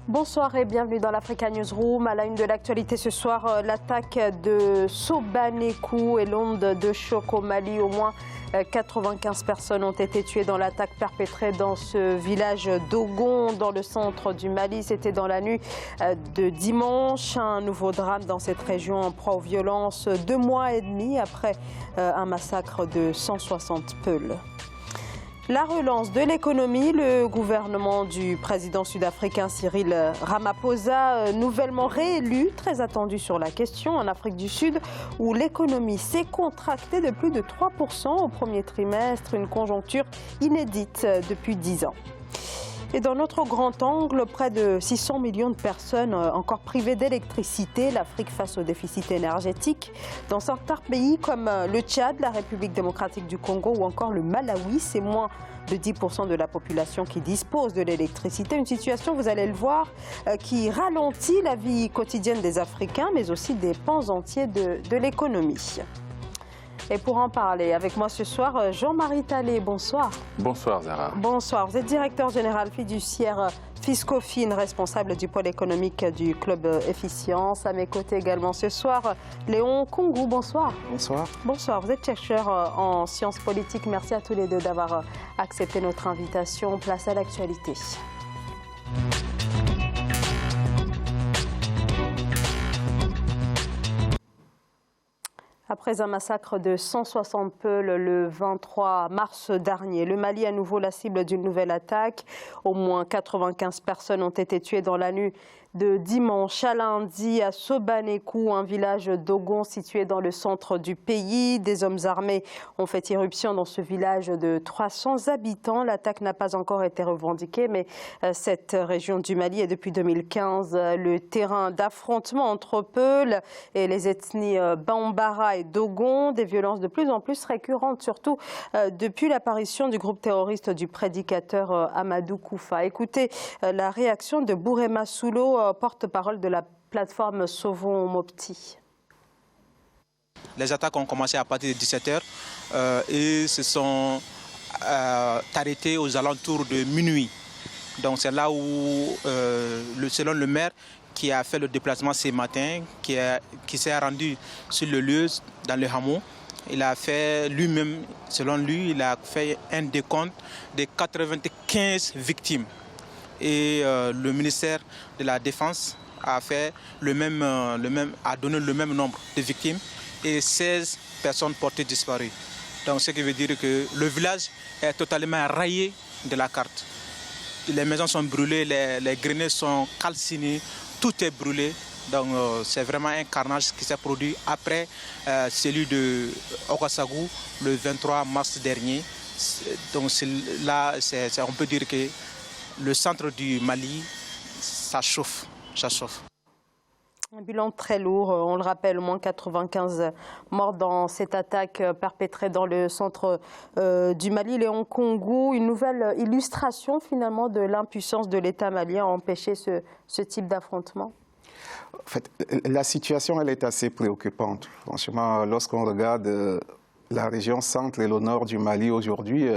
Bonsoir et bienvenue dans l'Africa Newsroom. À la une de l'actualité ce soir, l'attaque de Sobanekou et l'onde de choc au Mali. Au moins 95 personnes ont été tuées dans l'attaque perpétrée dans ce village d'Ogon, dans le centre du Mali. C'était dans la nuit de dimanche. Un nouveau drame dans cette région en proie aux violences 2 mois et demi après un massacre de 160 Peuls. La relance de l'économie, le gouvernement du président sud-africain Cyril Ramaphosa, nouvellement réélu, très attendu sur la question en Afrique du Sud, où l'économie s'est contractée de plus de 3% au premier trimestre, une conjoncture inédite depuis 10 ans. Et dans notre grand angle, près de 600 millions de personnes encore privées d'électricité, l'Afrique face au déficit énergétique. Dans certains pays comme le Tchad, la République démocratique du Congo ou encore le Malawi, c'est moins de 10% de la population qui dispose de l'électricité. Une situation, vous allez le voir, qui ralentit la vie quotidienne des Africains, mais aussi des pans entiers de l'économie. Et pour en parler avec moi ce soir, Jean-Marie Talley, bonsoir. Bonsoir Zara. Bonsoir, vous êtes directeur général fiduciaire Fiscofin, responsable du pôle économique du Club Efficience. À mes côtés également ce soir, Léon Kongou, bonsoir. Bonsoir. Bonsoir, vous êtes chercheur en sciences politiques. Merci à tous les deux d'avoir accepté notre invitation. Place à l'actualité. Après un massacre de 160 Peuls le 23 mars dernier, le Mali est à nouveau la cible d'une nouvelle attaque. Au moins 95 personnes ont été tuées dans la nuit de dimanche à lundi à Sobanekou, un village d'Ogon situé dans le centre du pays. Des hommes armés ont fait irruption dans ce village de 300 habitants. L'attaque n'a pas encore été revendiquée, mais cette région du Mali est depuis 2015 le terrain d'affrontement entre Peuls et les ethnies Bambara et Dogon. Des violences de plus en plus récurrentes, surtout depuis l'apparition du groupe terroriste du prédicateur Amadou Koufa. Écoutez la réaction de Bourema Soulo, porte-parole de la plateforme Sauvons Mopti. Les attaques ont commencé à partir de 17h et se sont arrêtées aux alentours de minuit. Donc c'est là où, selon le maire qui a fait le déplacement ce matin, qui s'est rendu sur le lieu dans le hameau, il a fait lui-même, selon lui, il a fait un décompte de 95 victimes. Et le ministère de la Défense a fait a donné le même nombre de victimes et 16 personnes portées disparues. Donc ce qui veut dire que le village est totalement rayé de la carte. Les maisons sont brûlées, les greniers sont calcinés, tout est brûlé. Donc c'est vraiment un carnage qui s'est produit après celui de Ouagassogou le 23 mars dernier. Donc là, on peut dire que le centre du Mali, ça chauffe. Un bilan très lourd, on le rappelle, au moins 95 morts dans cette attaque perpétrée dans le centre du Mali. Léon Kongou, une nouvelle illustration finalement de l'impuissance de l'État malien à empêcher ce type d'affrontement. En fait, la situation elle est assez préoccupante. Franchement, lorsqu'on regarde la région centre et le nord du Mali aujourd'hui,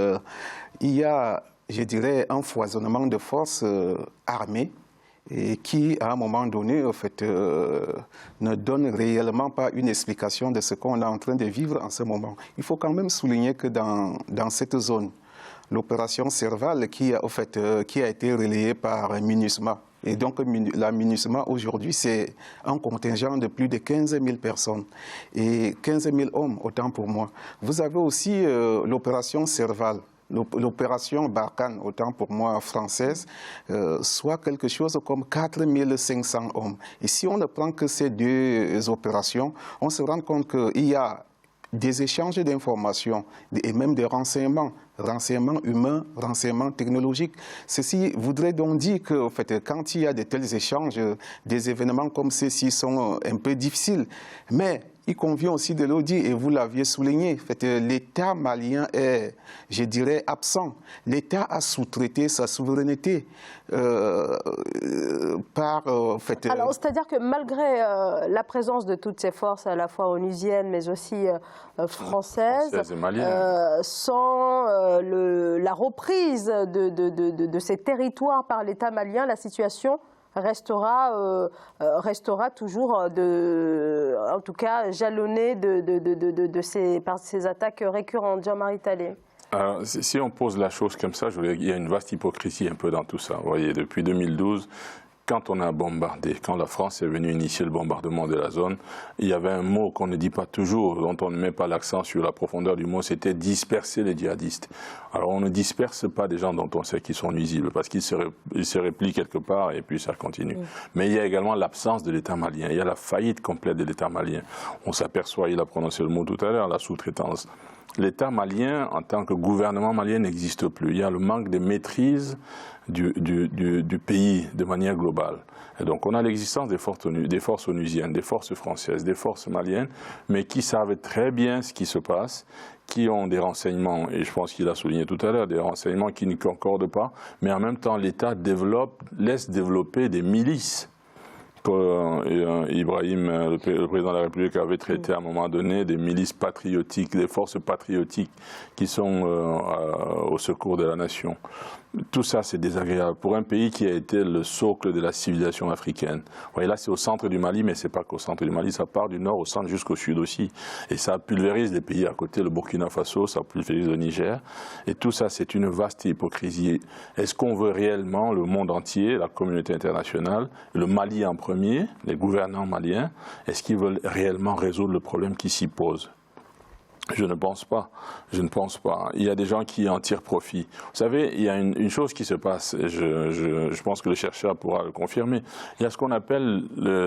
il y a, je dirais, un foisonnement de forces armées et qui, à un moment donné, en fait, ne donne réellement pas une explication de ce qu'on est en train de vivre en ce moment. Il faut quand même souligner que dans cette zone, l'opération Serval qui a été relayée par MINUSMA, et donc la MINUSMA aujourd'hui c'est un contingent de plus de 15 000 personnes et 15 000 hommes, autant pour moi. Vous avez aussi l'opération Serval, l'opération Barkhane, autant pour moi française, soit quelque chose comme 4 500 hommes. Et si on ne prend que ces deux opérations, on se rend compte qu'il y a des échanges d'informations et même des renseignements humains, renseignements technologiques. Ceci voudrait donc dire que, en fait, quand il y a de tels échanges, des événements comme ceux-ci sont un peu difficiles. Mais il convient aussi de le dire, et vous l'aviez souligné, en fait, l'État malien est, je dirais, absent. L'État a sous-traité sa souveraineté par... Alors, c'est-à-dire que malgré la présence de toutes ces forces, à la fois onusiennes, mais aussi françaises, sans la reprise de ces territoires par l'État malien, la situation restera toujours, en tout cas, jalonné par ces attaques récurrentes. Jean-Marie Talley. Alors, si on pose la chose comme ça, il y a une vaste hypocrisie un peu dans tout ça. Vous voyez, depuis 2012, quand on a bombardé, quand la France est venue initier le bombardement de la zone, il y avait un mot qu'on ne dit pas toujours, dont on ne met pas l'accent sur la profondeur du mot, c'était disperser les djihadistes. Alors on ne disperse pas des gens dont on sait qu'ils sont nuisibles, parce qu'ils se replient quelque part et puis ça continue. Mais il y a également l'absence de l'État malien, il y a la faillite complète de l'État malien. On s'aperçoit, il a prononcé le mot tout à l'heure, la sous-traitance. L'État malien, en tant que gouvernement malien, n'existe plus. Il y a le manque de maîtrise du pays de manière globale. Et donc on a l'existence des forces onusiennes, des forces françaises, des forces maliennes, mais qui savent très bien ce qui se passe, qui ont des renseignements, et je pense qu'il a souligné tout à l'heure, des renseignements qui ne concordent pas, mais en même temps l'État laisse développer des milices. Ibrahim, le président de la République, avait traité à un moment donné des milices patriotiques, des forces patriotiques qui sont au secours de la nation. Tout ça, c'est désagréable pour un pays qui a été le socle de la civilisation africaine. Vous voyez, là, c'est au centre du Mali, mais c'est pas qu'au centre du Mali, ça part du nord au centre jusqu'au sud aussi. Et ça pulvérise les pays à côté, le Burkina Faso, ça pulvérise le Niger. Et tout ça, c'est une vaste hypocrisie. Est-ce qu'on veut réellement le monde entier, la communauté internationale, le Mali en premier, les gouvernants maliens, est-ce qu'ils veulent réellement résoudre le problème qui s'y pose ? Je ne pense pas. Je ne pense pas. Il y a des gens qui en tirent profit. Vous savez, il y a une chose qui se passe, et je pense que le chercheur pourra le confirmer. Il y a ce qu'on appelle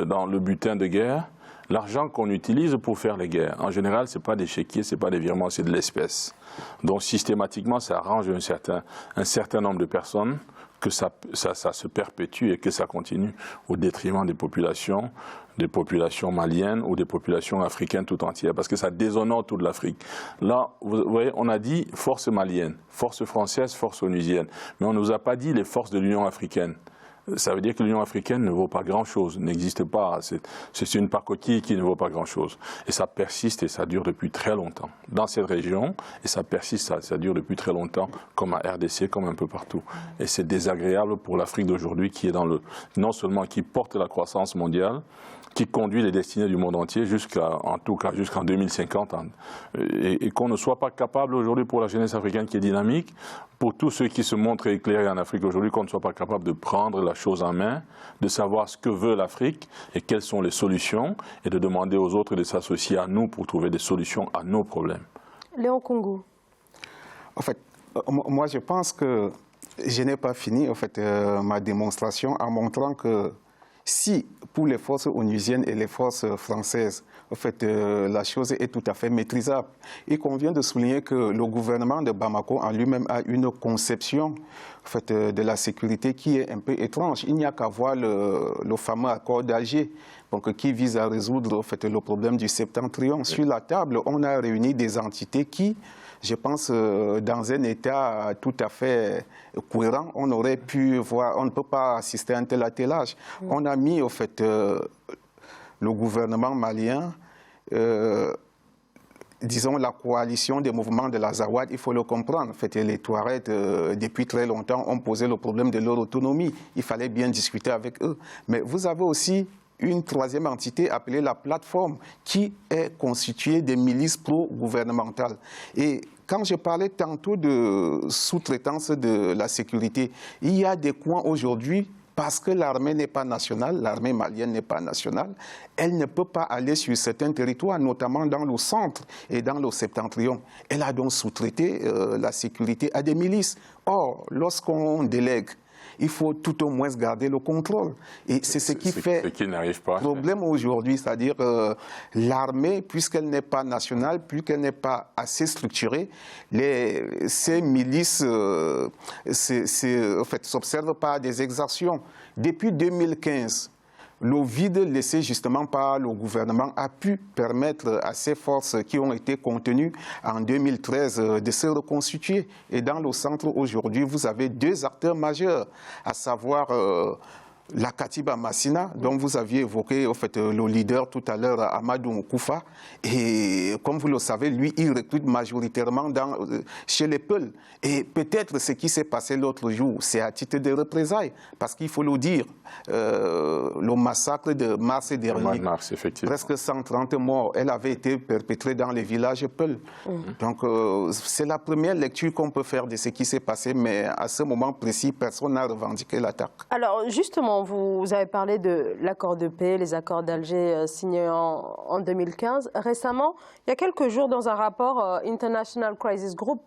dans le butin de guerre, l'argent qu'on utilise pour faire les guerres. En général, ce n'est pas des chéquiers, ce n'est pas des virements, c'est de l'espèce. Donc systématiquement, ça arrange un certain nombre de personnes que ça se perpétue et que ça continue au détriment des populations maliennes ou des populations africaines tout entières, parce que ça déshonore toute l'Afrique. Là, vous voyez, on a dit force malienne, force française, force onusienne, mais on ne nous a pas dit les forces de l'Union africaine. Ça veut dire que l'Union africaine ne vaut pas grand-chose, n'existe pas. C'est une pacotille qui ne vaut pas grand-chose. Et ça persiste et ça dure depuis très longtemps. Dans cette région, et ça persiste, ça dure depuis très longtemps, comme à RDC, comme un peu partout. Et c'est désagréable pour l'Afrique d'aujourd'hui qui est non seulement qui porte la croissance mondiale, qui conduit les destinées du monde entier en tout cas jusqu'en 2050, et qu'on ne soit pas capable aujourd'hui pour la jeunesse africaine qui est dynamique, pour tous ceux qui se montrent éclairés en Afrique aujourd'hui, qu'on ne soit pas capable de prendre la chose en main, de savoir ce que veut l'Afrique et quelles sont les solutions, et de demander aux autres de s'associer à nous pour trouver des solutions à nos problèmes. Léon Congo. En fait, moi je pense que je n'ai pas fini ma démonstration en montrant que si, pour les forces onusiennes et les forces françaises, la chose est tout à fait maîtrisable. Il convient de souligner que le gouvernement de Bamako en lui-même a une conception de la sécurité qui est un peu étrange. Il n'y a qu'à voir le fameux accord d'Alger, qui vise à résoudre le problème du septentrion. Sur la table, on a réuni des entités qui, je pense, dans un état tout à fait cohérent, on aurait pu voir, on ne peut pas assister à un tel attelage. On a mis, le gouvernement malien, disons, la coalition des mouvements de l'Azawad, il faut le comprendre. Les Touaregs, depuis très longtemps, ont posé le problème de leur autonomie. Il fallait bien discuter avec eux. Mais vous avez aussi une troisième entité appelée la plateforme, qui est constituée des milices pro-gouvernementales. Et quand je parlais tantôt de sous-traitance de la sécurité, il y a des coins aujourd'hui, parce que l'armée n'est pas nationale, l'armée malienne n'est pas nationale, elle ne peut pas aller sur certains territoires, notamment dans le centre et dans le septentrion. Elle a donc sous-traité la sécurité à des milices. Or, lorsqu'on délègue, il faut tout au moins garder le contrôle. Et c'est ce qui fait problème aujourd'hui, c'est-à-dire l'armée, puisqu'elle n'est pas nationale, puisqu'elle n'est pas assez structurée, ces milices s'observent par des exactions. Depuis 2015, le vide laissé justement par le gouvernement a pu permettre à ces forces qui ont été contenues en 2013 de se reconstituer. Et dans le centre aujourd'hui, vous avez deux acteurs majeurs, à savoir la Katiba Massina, dont vous aviez évoqué en fait, le leader tout à l'heure, Amadou Koufa. Et comme vous le savez, lui, il recrute majoritairement chez les Peuls. Et peut-être ce qui s'est passé l'autre jour, c'est à titre de représailles. Parce qu'il faut le dire, le massacre de mars dernier, presque 130 morts, elle avait été perpétrée dans les villages Peuls. Donc c'est la première lecture qu'on peut faire de ce qui s'est passé, mais à ce moment précis, personne n'a revendiqué l'attaque. Alors justement, vous avez parlé de l'accord de paix, les accords d'Alger signés en 2015. Récemment, il y a quelques jours, dans un rapport, International Crisis Group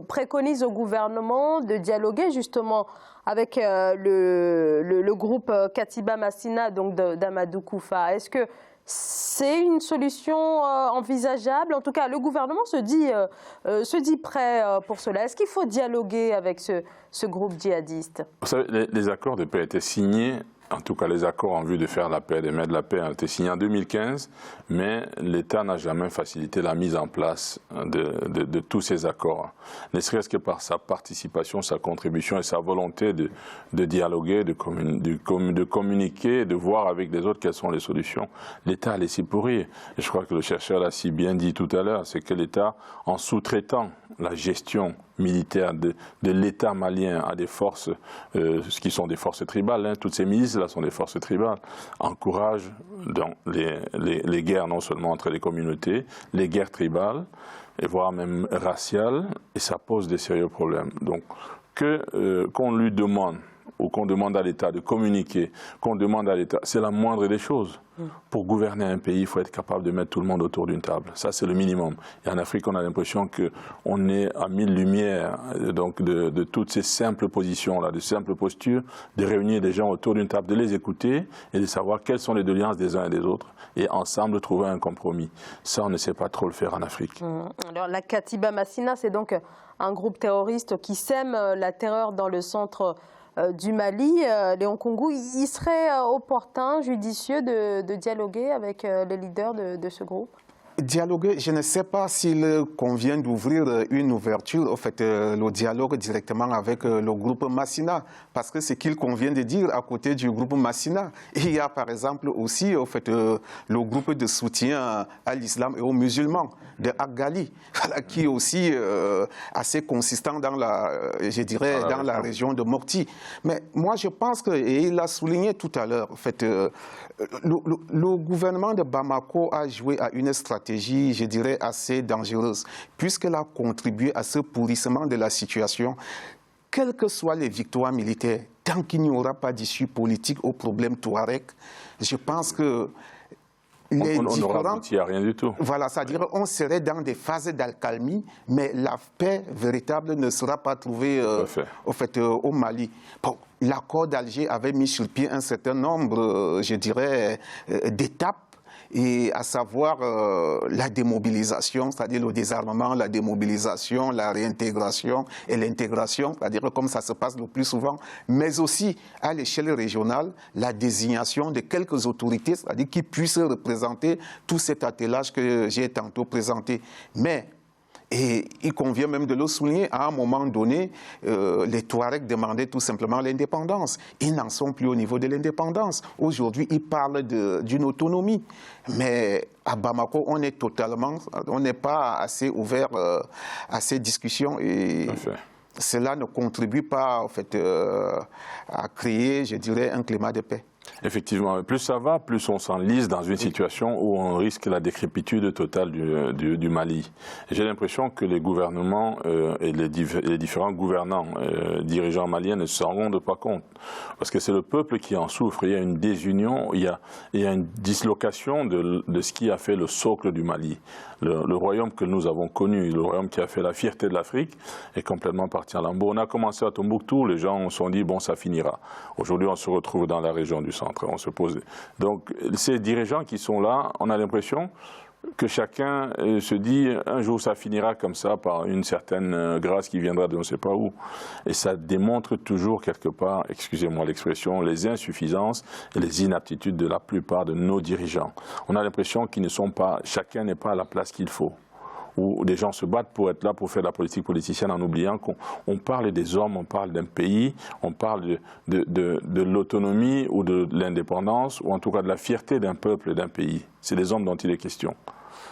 préconise au gouvernement de dialoguer justement avec le groupe Katiba Massina, donc d'Amadou Koufa. Est-ce que c'est une solution envisageable? En tout cas, le gouvernement se dit prêt pour cela. Est-ce qu'il faut dialoguer avec ce groupe djihadiste? Vous savez, les accords de paix étaient signés. En tout cas, les accords en vue de faire la paix, de mettre la paix, ont été signés en 2015, mais l'État n'a jamais facilité la mise en place de tous ces accords, ne serait-ce que par sa participation, sa contribution et sa volonté de dialoguer, de communiquer, de voir avec les autres quelles sont les solutions. L'État a laissé pourrir. Et je crois que le chercheur l'a si bien dit tout à l'heure, c'est que l'État, en sous-traitant la gestion militaire de l'État malien à des forces qui sont des forces tribales, hein, toutes ces milices-là sont des forces tribales, encourage donc les guerres non seulement entre les communautés, les guerres tribales, et voire même raciales, et ça pose des sérieux problèmes. Donc qu'on lui demande, ou qu'on demande à l'État de communiquer, qu'on demande à l'État, c'est la moindre des choses. Pour gouverner un pays, il faut être capable de mettre tout le monde autour d'une table. Ça, c'est le minimum. Et en Afrique, on a l'impression qu'on est à 1000 lumières donc de toutes ces simples positions-là, de simples postures, de réunir des gens autour d'une table, de les écouter et de savoir quelles sont les doléances des uns et des autres et ensemble trouver un compromis. Ça, on ne sait pas trop le faire en Afrique. Alors, la Katiba Massina, c'est donc un groupe terroriste qui sème la terreur dans le centre du Mali. Léon Kongou, il serait opportun, judicieux de dialoguer avec les leaders de ce groupe? Dialoguer, je ne sais pas s'il convient d'ouvrir une ouverture, en fait, le dialogue directement avec le groupe Massina, parce que ce qu'il convient de dire à côté du groupe Massina, il y a par exemple aussi en fait, le groupe de soutien à l'islam et aux musulmans de Agali, qui est aussi assez consistant dans je dirais, dans la région de Mopti. Mais moi je pense que, et il l'a souligné tout à l'heure, en fait, le gouvernement de Bamako a joué à une stratégie, je dirais, assez dangereuse, puisqu'elle a contribué à ce pourrissement de la situation. Quelles que soient les victoires militaires, tant qu'il n'y aura pas d'issue politique au problème Touareg, je pense que on n'aura abouti à rien du tout. Voilà, c'est-à-dire qu'on serait dans des phases d'accalmie, mais la paix véritable ne sera pas trouvée au Mali. Bon, l'accord d'Alger avait mis sur pied un certain nombre, je dirais, d'étapes, et à savoir la démobilisation, c'est-à-dire le désarmement, la démobilisation, la réintégration et l'intégration, c'est-à-dire comme ça se passe le plus souvent, mais aussi à l'échelle régionale, la désignation de quelques autorités, c'est-à-dire qui puissent représenter tout cet attelage que j'ai tantôt présenté. Mais et il convient même de le souligner, à un moment donné, les Touaregs demandaient tout simplement l'indépendance. Ils n'en sont plus au niveau de l'indépendance. Aujourd'hui, ils parlent d'une autonomie. Mais à Bamako, on n'est pas assez ouvert à ces discussions. Et cela ne contribue pas en fait, à créer, je dirais, un climat de paix. Effectivement, plus ça va, plus on s'enlise dans une situation où on risque la décrépitude totale du Mali. J'ai l'impression que les gouvernements et les différents gouvernants, dirigeants maliens ne s'en rendent pas compte. Parce que c'est le peuple qui en souffre. Il y a une désunion, il y a une dislocation de ce qui a fait le socle du Mali. Le royaume que nous avons connu, le royaume qui a fait la fierté de l'Afrique, est complètement parti en lambeaux. On a commencé à Tombouctou, les gens se sont dit, bon, ça finira. Aujourd'hui, on se retrouve dans la région du centre. On se pose. Donc, ces dirigeants qui sont là, on a l'impression que chacun se dit, un jour, ça finira comme ça, par une certaine grâce qui viendra de on ne sait pas où. Et ça démontre toujours, quelque part, excusez-moi l'expression, les insuffisances et les inaptitudes de la plupart de nos dirigeants. On a l'impression qu'ils ne sont pas, chacun n'est pas à la place qu'il faut. où des gens se battent pour être là, pour faire de la politique politicienne en oubliant qu'on parle des hommes, on parle d'un pays, on parle de l'autonomie ou de l'indépendance, ou en tout cas de la fierté d'un peuple et d'un pays. C'est des hommes dont il est question.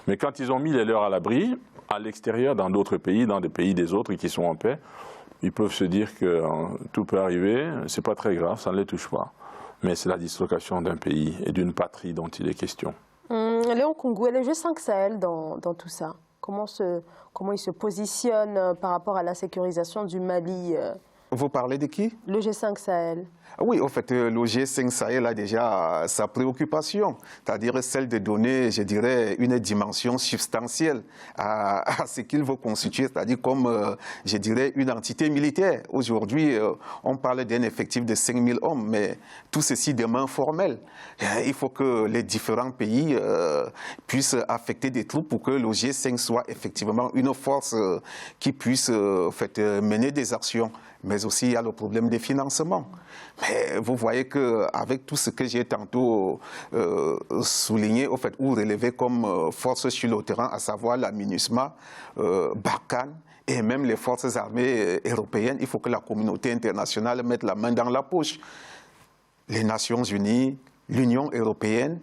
Mais quand ils ont mis les leurs à l'abri, à l'extérieur, dans d'autres pays, dans des pays des autres qui sont en paix, ils peuvent se dire que tout peut arriver, c'est pas très grave, ça ne les touche pas. Mais c'est la dislocation d'un pays et d'une patrie dont il est question. Léon Koungou, et le G5 Sahel dans tout ça, comment il se positionne par rapport à la sécurisation du Mali? Vous parlez de qui? Le G5 Sahel. Oui, en fait, le G5 Sahel a déjà sa préoccupation, c'est-à-dire celle de donner, je dirais, une dimension substantielle à ce qu'il veut constituer, c'est-à-dire comme, je dirais, une entité militaire. Aujourd'hui, on parle d'un effectif de 5000 hommes, mais tout ceci demeure formel. Il faut que les différents pays puissent affecter des troupes pour que le G5 soit effectivement une force qui puisse mener des actions. Mais aussi, il y a le problème des financements. Mais vous voyez qu'avec tout ce que j'ai tantôt souligné, au fait, ou relevé comme force sur le terrain, à savoir la MINUSMA, Barkhane, et même les forces armées européennes, il faut que la communauté internationale mette la main dans la poche. Les Nations Unies, l'Union européenne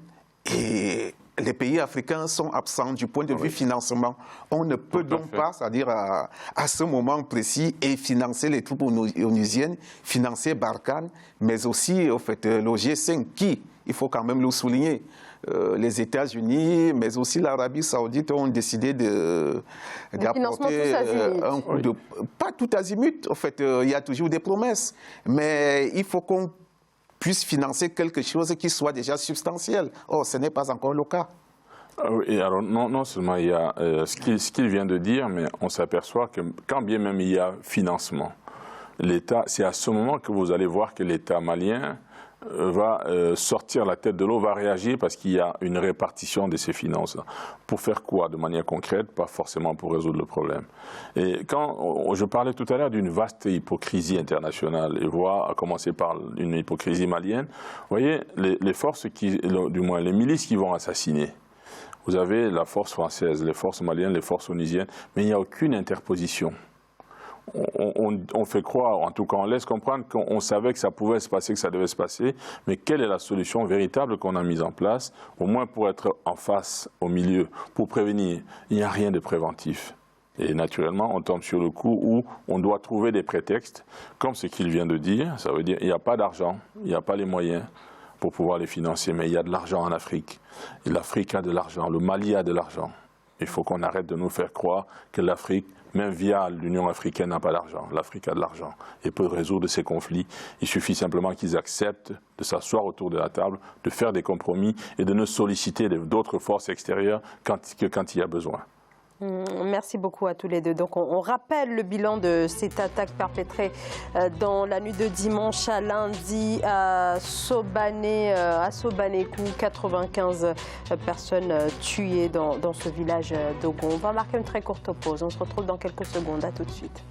et les pays africains sont absents du point de vue financement. On ne peut donc pas, c'est-à-dire à ce moment précis, et financer les troupes onusiennes, financer Barkhane, mais aussi au fait, le G5 qui, il faut quand même le souligner, les États-Unis, mais aussi l'Arabie Saoudite ont décidé d'apporter un coup de... Pas tout azimut, en fait, il y a toujours des promesses, mais il faut qu'on puisse financer quelque chose qui soit déjà substantiel. Or, ce n'est pas encore le cas. Et alors, non seulement il y a ce qu'il vient de dire, mais on s'aperçoit que quand bien même il y a financement, l'État, c'est à ce moment que vous allez voir que l'État malien va sortir la tête de l'eau, va réagir parce qu'il y a une répartition de ces finances. Pour faire quoi? De manière concrète, pas forcément pour résoudre le problème. Et quand je parlais tout à l'heure d'une vaste hypocrisie internationale, et voir, à commencer par une hypocrisie malienne, vous voyez, les forces du moins les milices qui vont assassiner, vous avez la force française, les forces maliennes, les forces onusiennes, mais il n'y a aucune interposition. On fait croire, en tout cas on laisse comprendre qu'on savait que ça pouvait se passer, que ça devait se passer, mais quelle est la solution véritable qu'on a mise en place, au moins pour être en face, au milieu, pour prévenir? Il n'y a rien de préventif. Et naturellement, on tombe sur le coup où on doit trouver des prétextes, comme ce qu'il vient de dire, ça veut dire qu'il n'y a pas d'argent, il n'y a pas les moyens pour pouvoir les financer, mais il y a de l'argent en Afrique. Et l'Afrique a de l'argent, le Mali a de l'argent. Il faut qu'on arrête de nous faire croire que l'Afrique, même via l'Union africaine, n'a pas d'argent. L'Afrique a de l'argent et peut résoudre ces conflits. Il suffit simplement qu'ils acceptent de s'asseoir autour de la table, de faire des compromis et de ne solliciter d'autres forces extérieures que quand il y a besoin. Merci beaucoup à tous les deux. Donc on rappelle le bilan de cette attaque perpétrée dans la nuit de dimanche à lundi à Sobanékou, 95 personnes tuées dans ce village d'Ogon. On va marquer une très courte pause. On se retrouve dans quelques secondes. À tout de suite.